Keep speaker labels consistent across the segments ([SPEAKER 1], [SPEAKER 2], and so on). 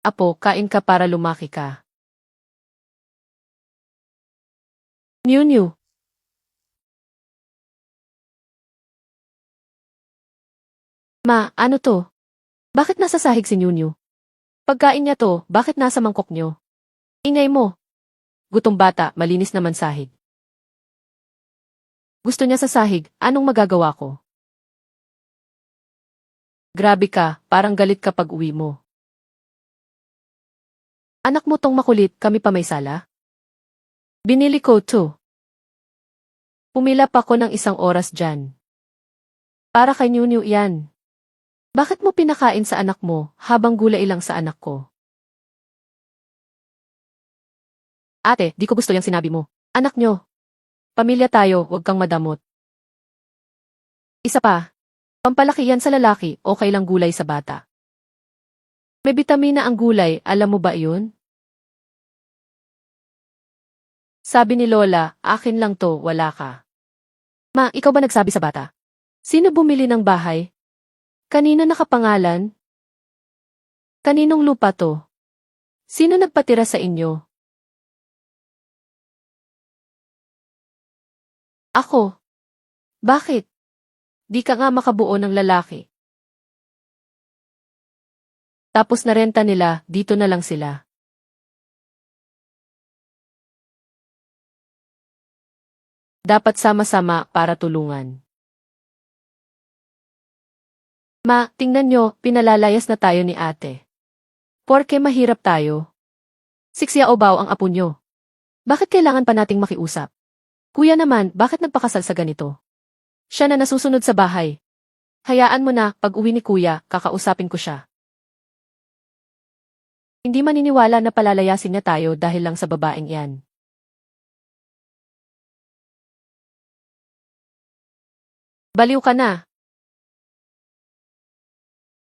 [SPEAKER 1] Apo, kain ka para lumaki ka. Niu. Ma, ano to? Bakit nasa sahig si Niu? Pagkain niya to, bakit nasa mangkok niyo? Ingay mo. Gutom bata, malinis naman sahig. Gusto niya sa sahig, anong magagawa ko? Grabe ka, parang galit ka pag uwi mo. Anak mo tong makulit, kami pa may sala? Binili ko to. Pumila pa ko ng 1 oras dyan. Para kay Niu yan. Bakit mo pinakain sa anak mo, habang gulay lang sa anak ko? Ate, di ko gusto yung sinabi mo. Anak nyo. Pamilya tayo, huwag kang madamot. Isa pa. Pampalaki yan sa lalaki, okay lang gulay sa bata. May bitamina ang gulay, alam mo ba yun? Sabi ni Lola, akin lang to, wala ka. Ma, ikaw ba nagsabi sa bata? Sino bumili ng bahay? Kanino nakapangalan? Kaninong lupa to? Sino nagpatira sa inyo? Ako. Bakit? Di ka nga makabuo ng lalaki. Tapos narenta nila, dito na lang sila. Dapat sama-sama para tulungan. Ma, tingnan nyo, pinalalayas na tayo ni ate. Porke mahirap tayo. Siksya o baw ang apo nyo. Bakit kailangan pa nating makiusap? Kuya naman, bakit nagpakasal sa ganito? Siya na nasusunod sa bahay. Hayaan mo na, pag uwi ni kuya, kakausapin ko siya. Hindi maniniwala na palalayasin niya tayo dahil lang sa babaeng yan. Baliw ka na.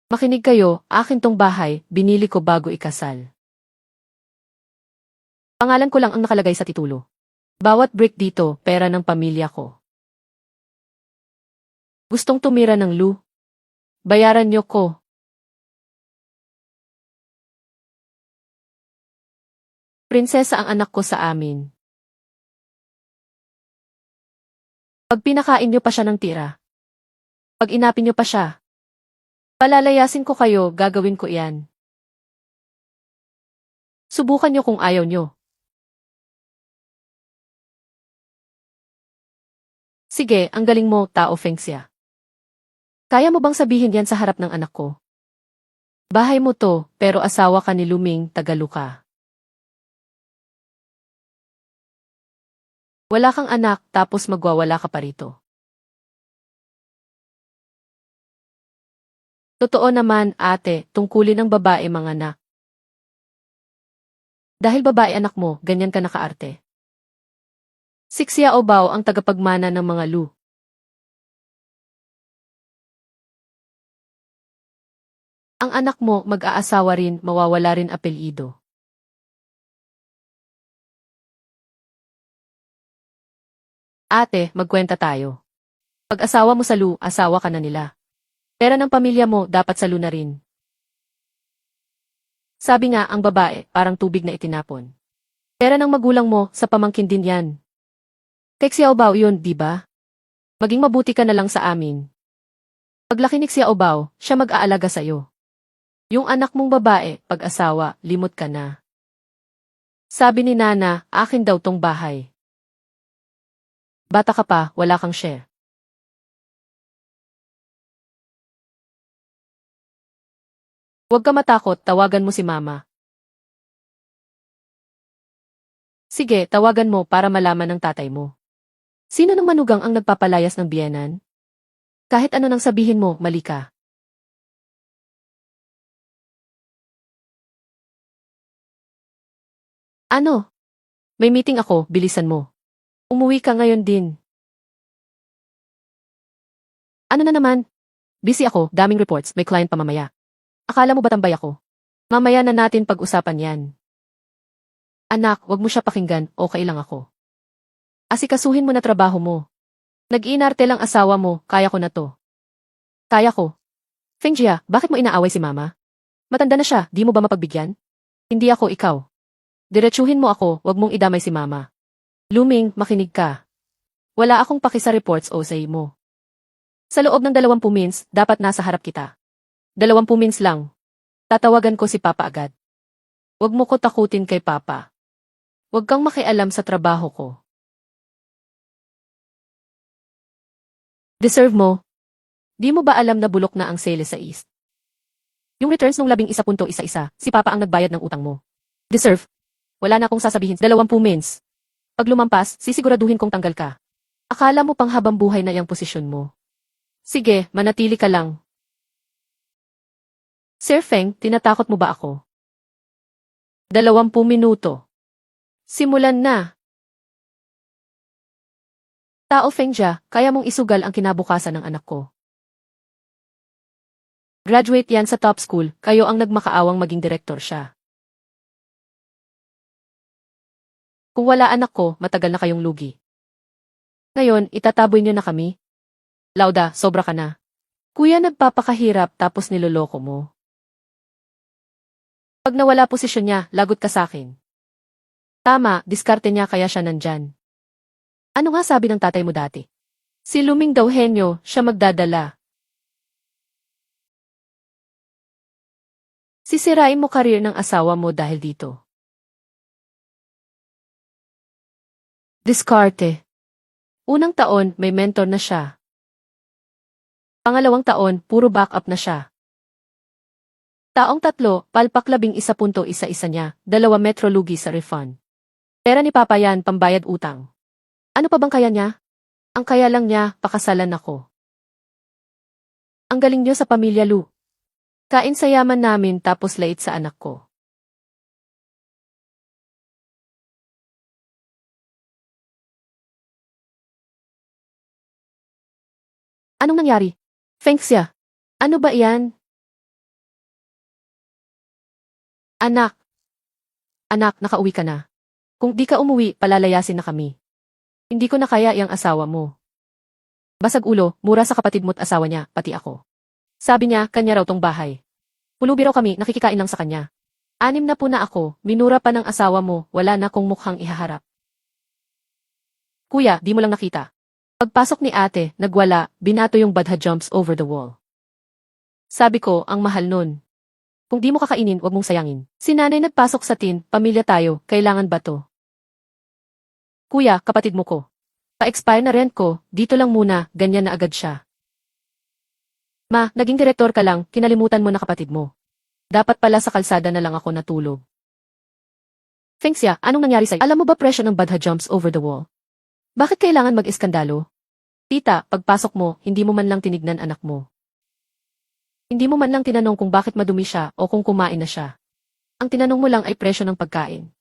[SPEAKER 1] Makinig kayo, akin tong bahay, binili ko bago ikasal. Pangalan ko lang ang nakalagay sa titulo. Bawat brick dito, pera ng pamilya ko. Gustong tumira ng Lu? Bayaran niyo ko. Prinsesa ang anak ko sa amin. Pag pinakain niyo pa siya ng tira. Pag inapin niyo pa siya. Palalayasin ko kayo, gagawin ko iyan. Subukan niyo kung ayaw niyo. Sige, ang galing mo, Tao Fengxia. Kaya mo bang sabihin yan sa harap ng anak ko? Bahay mo to, pero asawa ka ni Luming, Tagaluka. Wala kang anak, tapos magwawala ka pa rito. Totoo naman, ate, tungkulin ng babae mga anak. Dahil babae anak mo, ganyan ka nakaarte. Siksya o baw ang tagapagmana ng mga Lu. Ang anak mo mag-aasawa rin, mawawala rin apelyido. Ate, magkwenta tayo. Pag asawa mo sa Lu, asawa ka na nila. Pera ng pamilya mo, dapat sa Lu na rin. Sabi nga, ang babae, parang tubig na itinapon. Pera ng magulang mo, sa pamangkin din yan. Kay Xiaobao yun, di ba? Maging mabuti ka na lang sa amin. Paglaki ni Xiaobao, siya mag-aalaga sa'yo. Yung anak mong babae, pag-asawa, limot ka na. Sabi ni Nana, akin daw tong bahay. Bata ka pa, wala kang share. Huwag ka matakot, tawagan mo si Mama. Sige, tawagan mo para malaman ng tatay mo. Sino ng manugang ang nagpapalayas ng biyenan? Kahit ano nang sabihin mo, mali ka. Ano? May meeting ako, bilisan mo. Umuwi ka ngayon din. Ano na naman? Busy ako, daming reports, may client pa mamaya. Akala mo ba tambay ako? Mamaya na natin pag-usapan yan. Anak, wag mo siya pakinggan, okay lang ako. Asikasuhin mo na trabaho mo. Nag-iinarte lang asawa mo, kaya ko na to. Kaya ko. Fengjia, bakit mo inaaway si Mama? Matanda na siya, di mo ba mapagbigyan? Hindi ako ikaw. Diretsuhin mo ako, wag mong idamay si mama. Luming, makinig ka. Wala akong paki sa reports o say mo. Sa loob ng 20 mins, dapat nasa harap kita. 20 mins lang. Tatawagan ko si Papa agad. Wag mo ko takutin kay Papa. Wag kang makialam sa trabaho ko. Deserve mo. Di mo ba alam na bulok na ang sales sa East? Yung returns nung 11.11, si Papa ang nagbayad ng utang mo. Deserve. Wala na akong sasabihin. 20 mins. Pag lumampas, sisiguraduhin kong tanggal ka. Akala mo pang habang buhay na yung posisyon mo. Sige, manatili ka lang. Sir Feng, tinatakot mo ba ako? 20 minuto. Simulan na. Tao Fengjia, kaya mong isugal ang kinabukasan ng anak ko. Graduate yan sa top school, kayo ang nagmakaawang maging direktor siya. Kung wala anak ko, matagal na kayong lugi. Ngayon, itataboy niyo na kami? Lauda, sobra ka na. Kuya, nagpapakahirap tapos niloloko mo. Pag nawala posisyon niya, lagot ka sa akin. Tama, diskarte niya kaya siya nandyan. Ano nga sabi ng tatay mo dati? Si Luming daw henyo, siya magdadala. Sisirain mo karir ng asawa mo dahil dito. Diskarte. Unang taon, may mentor na siya. Pangalawang taon, puro backup na siya. Taong 3, palpak 11.11 niya, 2 metro lugi sa refund. Pera ni Papa yan, pambayad utang. Ano pa bang kaya niya? Ang kaya lang niya, pakasalan ako. Ang galing niyo sa pamilya Lu. Kain sa yaman namin tapos lait sa anak ko. Anong nangyari? Fengxia. Ano ba iyan? Anak. Anak, nakauwi ka na. Kung di ka umuwi, palalayasin na kami. Hindi ko na kaya yang asawa mo. Basag ulo, mura sa kapatid mo't asawa niya, pati ako. Sabi niya, kanya raw tong bahay. Pulubi raw kami, nakikikain lang sa kanya. 6 na po na ako, minura pa ng asawa mo, wala na kong mukhang ihaharap. Kuya, di mo lang nakita. Pagpasok ni ate, nagwala, binato yung badha jumps over the wall. Sabi ko, ang mahal nun. Kung di mo kakainin, wag mong sayangin. Si nanay nagpasok sa tin, pamilya tayo, kailangan ba to? Kuya, kapatid mo ko. Pa-expire na rent ko, dito lang muna, ganyan na agad siya. Ma, naging direktor ka lang, kinalimutan mo na kapatid mo. Dapat pala sa kalsada na lang ako natulog. Fengxia, anong nangyari sa'yo? Alam mo ba presyo ng badha jumps over the wall? Bakit kailangan mag-iskandalo? Tita, pagpasok mo, hindi mo man lang tinignan anak mo. Hindi mo man lang tinanong kung bakit madumi siya o kung kumain na siya. Ang tinanong mo lang ay presyo ng pagkain.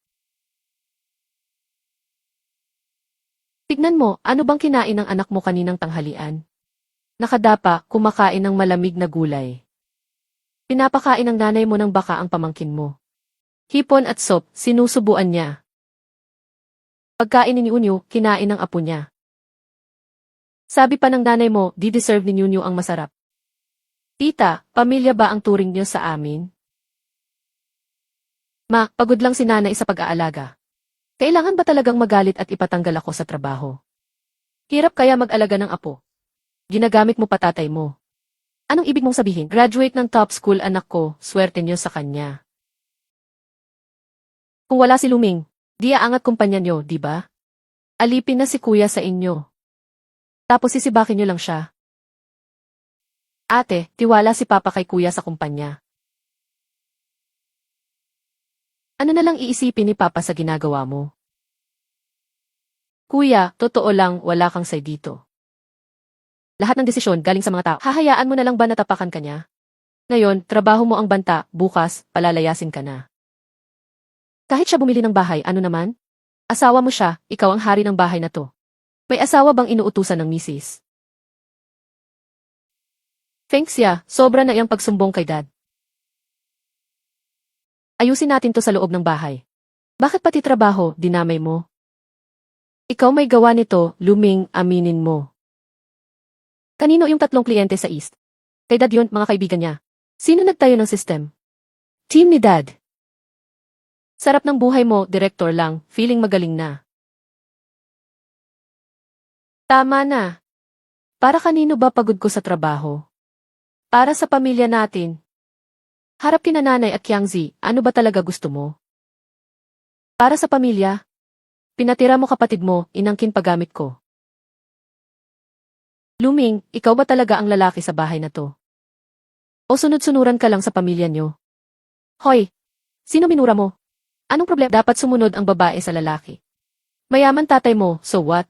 [SPEAKER 1] Tignan mo, ano bang kinain ng anak mo kaninang tanghalian? Nakadapa, kumakain ng malamig na gulay. Pinapakain ng nanay mo ng baka ang pamangkin mo. Hipon at soup, sinusubuan niya. Pagkain ni Unyo, kinain ng apo niya. Sabi pa ng nanay mo, di deserve ni Unyo ang masarap. Tita, pamilya ba ang turing niyo sa amin? Ma, pagod lang si nanay sa pag-aalaga. Kailangan ba talagang magalit at ipatanggal ako sa trabaho? Hirap kaya mag-alaga ng apo. Ginagamit mo pa tatay mo. Anong ibig mong sabihin? Graduate ng top school anak ko, swerte niyo sa kanya. Kung wala si Luming, di aangat kumpanya niyo, di ba? Alipin na si kuya sa inyo. Tapos sisibakin niyo lang siya. Ate, tiwala si Papa kay kuya sa kumpanya. Ano na lang iisipin ni Papa sa ginagawa mo? Kuya, totoo lang, wala kang say dito. Lahat ng desisyon galing sa mga tao. Hahayaan mo na lang ba natapakan ka niya? Ngayon, trabaho mo ang banta, bukas, palalayasin ka na. Kahit siya bumili ng bahay, ano naman? Asawa mo siya, ikaw ang hari ng bahay na to. May asawa bang inuutusan ng misis? Fengxia, sobra na iyang pagsumbong kay dad. Ayusin natin to sa loob ng bahay. Bakit pati trabaho, dinamay mo? Ikaw may gawa nito, Luming, aminin mo. Kanino yung 3 kliyente sa East? Kay dad yun, mga kaibigan niya. Sino nagtayo ng system? Team ni Dad. Sarap ng buhay mo, direktor lang, feeling magaling na. Tama na. Para kanino ba pagod ko sa trabaho? Para sa pamilya natin. Harap kina nanay at Kyangzi, ano ba talaga gusto mo? Para sa pamilya? Pinatira mo kapatid mo, inangkin paggamit ko. Luming, ikaw ba talaga ang lalaki sa bahay na to? O sunod-sunuran ka lang sa pamilya nyo? Hoy! Sino minura mo? Anong problema? Dapat sumunod ang babae sa lalaki. Mayaman tatay mo, so what?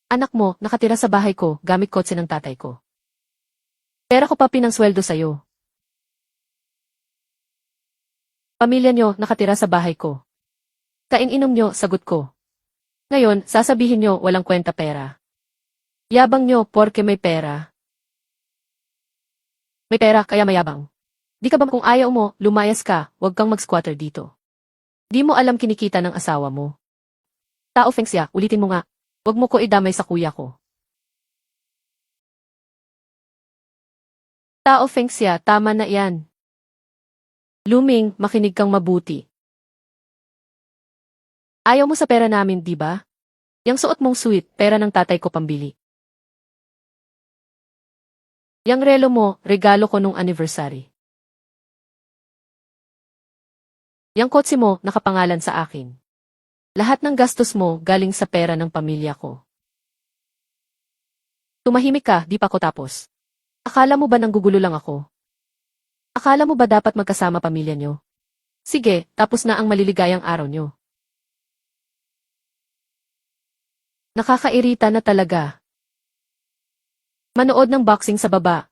[SPEAKER 1] Anak mo, nakatira sa bahay ko, gamit kotse ng tatay ko. Pera ko pa pinangsweldo sa'yo. Pamilya nyo, nakatira sa bahay ko. Kain-inom nyo, sagot ko. Ngayon, sasabihin nyo, walang kwenta pera. Yabang nyo, porke may pera. May pera, kaya mayabang. Di ka ba kung ayaw mo, lumayas ka, wag kang mag-squatter dito. Di mo alam kinikita ng asawa mo. Tao Fengxia, ulitin mo nga. Wag mo ko idamay sa kuya ko. Tao Fengxia, tama na yan. Luming, makinig kang mabuti. Ayaw mo sa pera namin, di ba? Yang suot mong suit, pera ng tatay ko pambili. Yang relo mo, regalo ko nung anniversary. Yang kotse mo, nakapangalan sa akin. Lahat ng gastos mo, galing sa pera ng pamilya ko. Tumahimik ka, di pa ko tapos. Akala mo ba nanggugulo lang ako? Akala mo ba dapat magkasama pamilya nyo? Sige, tapos na ang maliligayang araw nyo. Nakakairita na talaga. Manood ng boxing sa baba.